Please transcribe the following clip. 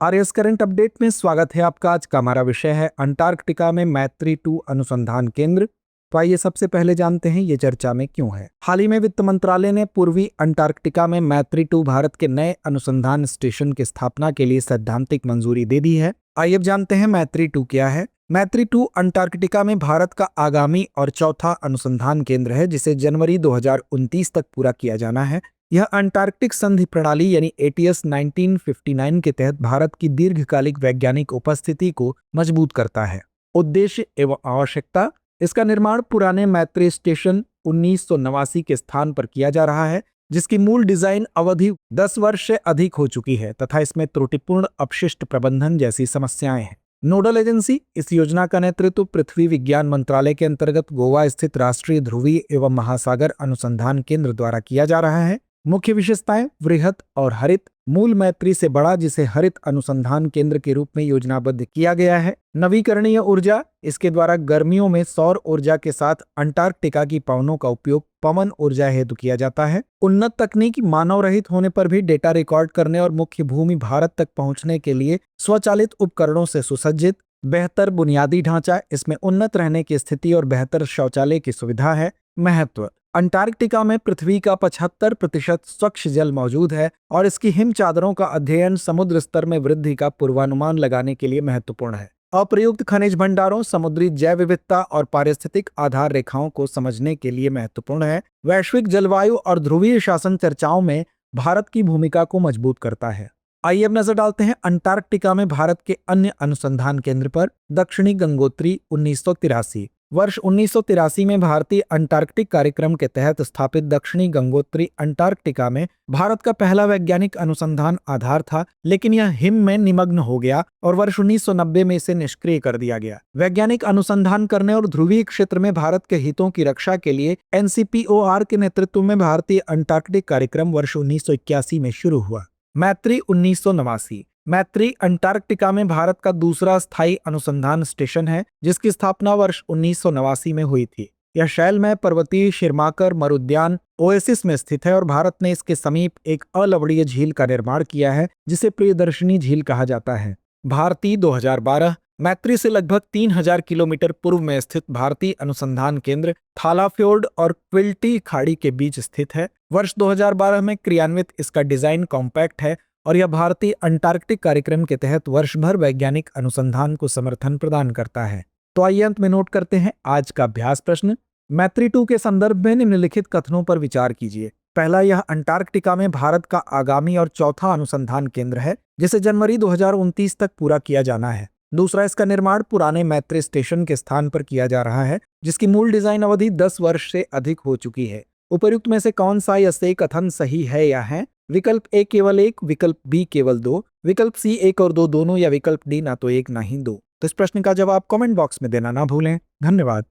RS current update में स्वागत है आपका। आज का हमारा विषय है अंटार्कटिका में मैत्री-2 अनुसंधान केंद्र। तो आइए सबसे पहले जानते हैं ये चर्चा में क्यों है। हाल ही में वित्त मंत्रालय ने पूर्वी अंटार्कटिका में मैत्री-2 भारत के नए अनुसंधान स्टेशन की स्थापना के लिए सैद्धांतिक मंजूरी दे दी है। आइए अब जानते हैं मैत्री-2 क्या है। मैत्री-2 अंटार्कटिका में भारत का आगामी और चौथा अनुसंधान केंद्र है, जिसे जनवरी 2029 तक पूरा किया जाना है। यह अंटार्कटिक संधि प्रणाली यानी ATS 1959 के तहत भारत की दीर्घकालिक वैज्ञानिक उपस्थिति को मजबूत करता है। उद्देश्य एवं आवश्यकता: इसका निर्माण पुराने मैत्री स्टेशन 1989 के स्थान पर किया जा रहा है, जिसकी मूल डिजाइन अवधि 10 वर्ष से अधिक हो चुकी है तथा इसमें त्रुटिपूर्ण अपशिष्ट प्रबंधन जैसी समस्याएं हैं। नोडल एजेंसी: इस योजना का नेतृत्व पृथ्वी विज्ञान मंत्रालय के अंतर्गत गोवा स्थित राष्ट्रीय ध्रुवीय एवं महासागर अनुसंधान केंद्र द्वारा किया जा रहा है। मुख्य विशेषताएं: वृहत और हरित, मूल मैत्री से बड़ा, जिसे हरित अनुसंधान केंद्र के रूप में योजनाबद्ध किया गया है। नवीकरणीय ऊर्जा: इसके द्वारा गर्मियों में सौर ऊर्जा के साथ अंटार्कटिका की पवनों का उपयोग पवन ऊर्जा हेतु किया जाता है। उन्नत तकनीक: मानव रहित होने पर भी डेटा रिकॉर्ड करने और मुख्य भूमि भारत तक पहुंचने के लिए स्वचालित उपकरणों से सुसज्जित। बेहतर बुनियादी ढांचा: इसमें उन्नत रहने की स्थिति और बेहतर शौचालय की सुविधा है। महत्व: अंटार्कटिका में पृथ्वी का 75% स्वच्छ जल मौजूद है और इसकी हिम चादरों का अध्ययन समुद्र स्तर में वृद्धि का पूर्वानुमान लगाने के लिए महत्वपूर्ण है। अप्रयुक्त खनिज भंडारों, समुद्री जैव विविधता और पारिस्थितिक आधार रेखाओं को समझने के लिए महत्वपूर्ण है। वैश्विक जलवायु और ध्रुवीय शासन चर्चाओं में भारत की भूमिका को मजबूत करता है। आइए अब नजर डालते हैं अंटार्कटिका में भारत के अन्य अनुसंधान केंद्र पर। दक्षिणी गंगोत्री 1983। वर्ष 1983 में भारतीय अंटार्कटिक कार्यक्रम के तहत स्थापित दक्षिणी गंगोत्री अंटार्कटिका में भारत का पहला वैज्ञानिक अनुसंधान आधार था, लेकिन यह हिम में निमग्न हो गया और वर्ष 1990 में इसे निष्क्रिय कर दिया गया। वैज्ञानिक अनुसंधान करने और ध्रुवीय क्षेत्र में भारत के हितों की रक्षा के लिए NCPOR के नेतृत्व में भारतीय अंटार्कटिक कार्यक्रम वर्ष 1981 में शुरू हुआ। मैत्री 1989। मैत्री अंटार्कटिका में भारत का दूसरा स्थायी अनुसंधान स्टेशन है, जिसकी स्थापना वर्ष 1989 में हुई थी। यह शैलमय पर्वतीय शिरमाकर मरुद्यान ओएसिस में स्थित है और भारत ने इसके समीप एक अलवणीय झील का निर्माण किया है, जिसे प्रियदर्शनी झील कहा जाता है। भारती 2012। मैत्री से लगभग 3000 किलोमीटर पूर्व में स्थित भारतीय अनुसंधान केंद्र थालाफ्योर्ड और क्विल्टी खाड़ी के बीच स्थित है। वर्ष 2012 में क्रियान्वित इसका डिजाइन कॉम्पैक्ट है और यह भारतीय अंटार्कटिक कार्यक्रम के तहत वर्ष भर वैज्ञानिक अनुसंधान को समर्थन प्रदान करता है। तो आइए अंत में नोट करते हैं आज का अभ्यास प्रश्न। मैत्री-2 के संदर्भ में निम्नलिखित कथनों पर विचार कीजिए। पहला, यह अंटार्कटिका में भारत का आगामी और चौथा अनुसंधान केंद्र है, जिसे जनवरी 2029 तक पूरा किया जाना है। दूसरा, इसका निर्माण पुराने मैत्री स्टेशन के स्थान पर किया जा रहा है, जिसकी मूल डिजाइन अवधि 10 वर्ष से अधिक हो चुकी है। उपर्युक्त में से कौन सा या से कथन सही है या है? विकल्प A केवल 1, विकल्प B केवल 2, विकल्प C 1 और 2 दोनों, या विकल्प D ना तो 1 ना ही 2। तो इस प्रश्न का जवाब कमेंट बॉक्स में देना ना भूलें। धन्यवाद।